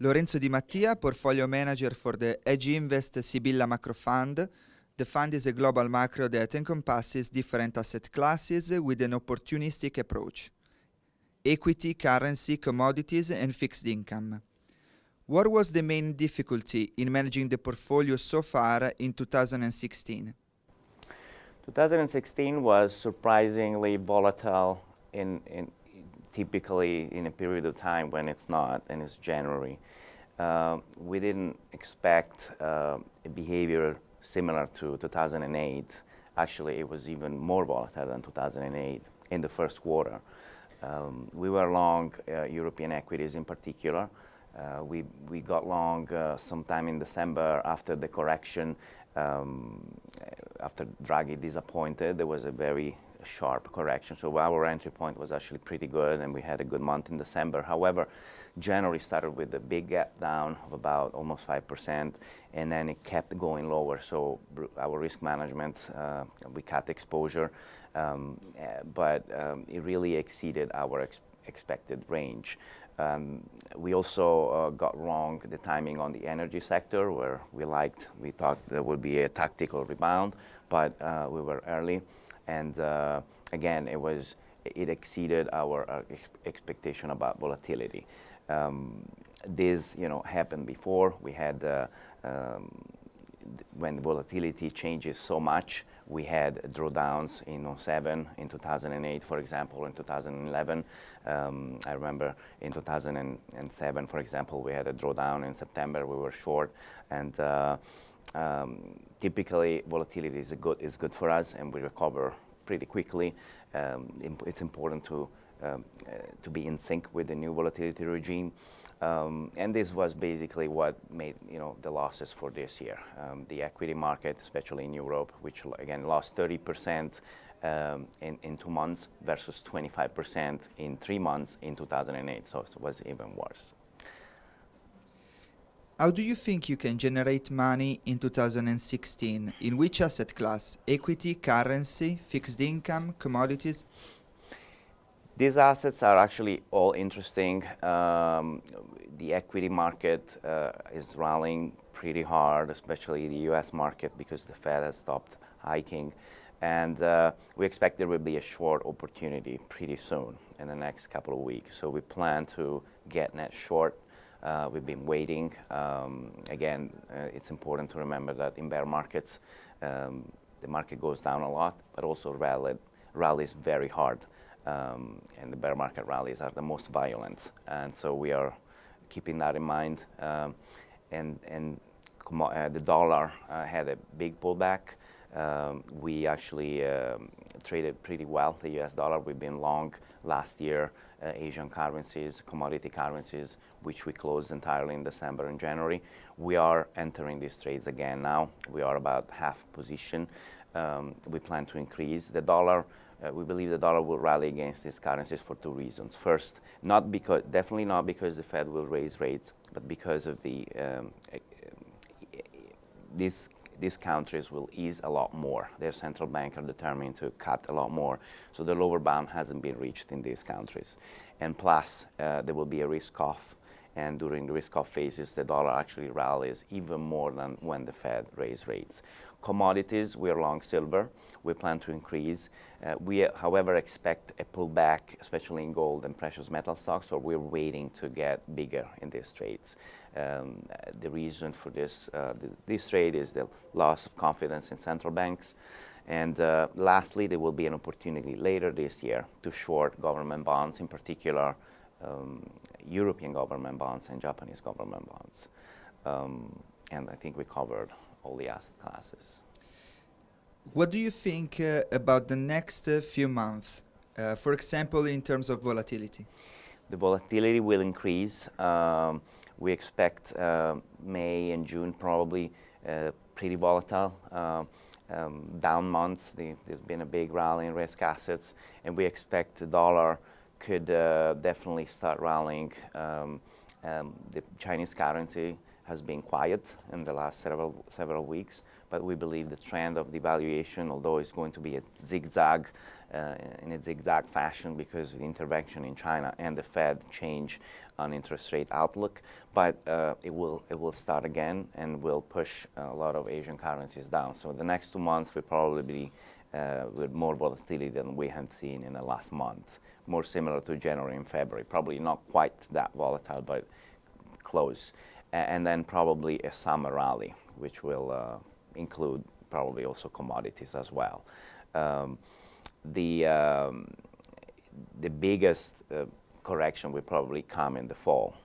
Lorenzo Di Mattia, Portfolio Manager for the Edge Invest Sibilla Macro Fund. The fund is a global macro that encompasses different asset classes with an opportunistic approach: equity, currency, commodities, and fixed income. What was the main difficulty in managing the portfolio so far in 2016? 2016 was surprisingly volatile typically in a period of time when it's not, and it's January. We didn't expect a behavior similar to 2008. Actually, it was even more volatile than 2008 in the first quarter. We were long European equities in particular. We got long sometime in December after the correction. After Draghi disappointed, there was a very sharp correction. So our entry point was actually pretty good, and we had a good month in December. However, January started with a big gap down of about almost 5%, and then it kept going lower. So our risk management, we cut exposure, but it really exceeded our expected range. We also got wrong the timing on the energy sector, where we thought there would be a tactical rebound, but we were early, and again, it exceeded our expectation about volatility. This, happened before. We had when volatility changes so much, we had drawdowns in 2007, in 2008, for example, in 2011. I remember in 2007, for example, we had a drawdown in September. We were short, and typically volatility is good for us, and we recover pretty quickly. It's important to be in sync with the new volatility regime. And this was basically what made the losses for this year. The equity market, especially in Europe, which again lost 30% in 2 months versus 25% in 3 months in 2008. So it was even worse. How do you think you can generate money in 2016? In which asset class? Equity, currency, fixed income, commodities? These assets are actually all interesting. The equity market is rallying pretty hard, especially the US market, because the Fed has stopped hiking. And we expect there will be a short opportunity pretty soon in the next couple of weeks. So we plan to get net short. We've been waiting. Again, it's important to remember that in bear markets, the market goes down a lot, but also rallies very hard. And the bear market rallies are the most violent, and so we are keeping that in mind. The dollar had a big pullback. We actually traded pretty well the US dollar. We've been long last year Asian currencies, commodity currencies, which we closed entirely in December and January. We are entering these trades again now. We are about half position. We plan to increase the dollar. We believe the dollar will rally against these currencies for 2 reasons. First, definitely not because the Fed will raise rates, but because of these countries will ease a lot more. Their central bank are determined to cut a lot more. So the lower bound hasn't been reached in these countries. And plus, there will be a risk-off. And during the risk-off phases, the dollar actually rallies even more than when the Fed raised rates. Commodities, we are long silver. We plan to increase. We, however, expect a pullback, especially in gold and precious metal stocks, so we're waiting to get bigger in these trades. The reason for this trade is the loss of confidence in central banks. And lastly, there will be an opportunity later this year to short government bonds, in particular European government bonds and Japanese government bonds. And I think we covered all the asset classes. What do you think about the next few months? For example, in terms of volatility? The volatility will increase. We expect May and June probably pretty volatile. Down months, there's been a big rally in risk assets, and we expect the dollar could definitely start rallying. The Chinese currency has been quiet in the last several weeks, but we believe the trend of devaluation, although it's going to be a zigzag, in a zigzag fashion because of the intervention in China and the Fed change on interest rate outlook, but it will start again and will push a lot of Asian currencies down. So the next 2 months will probably be with more volatility than we have seen in the last month, more similar to January and February. Probably not quite that volatile, but close. And then probably a summer rally, which will include probably also commodities as well. The biggest correction will probably come in the fall,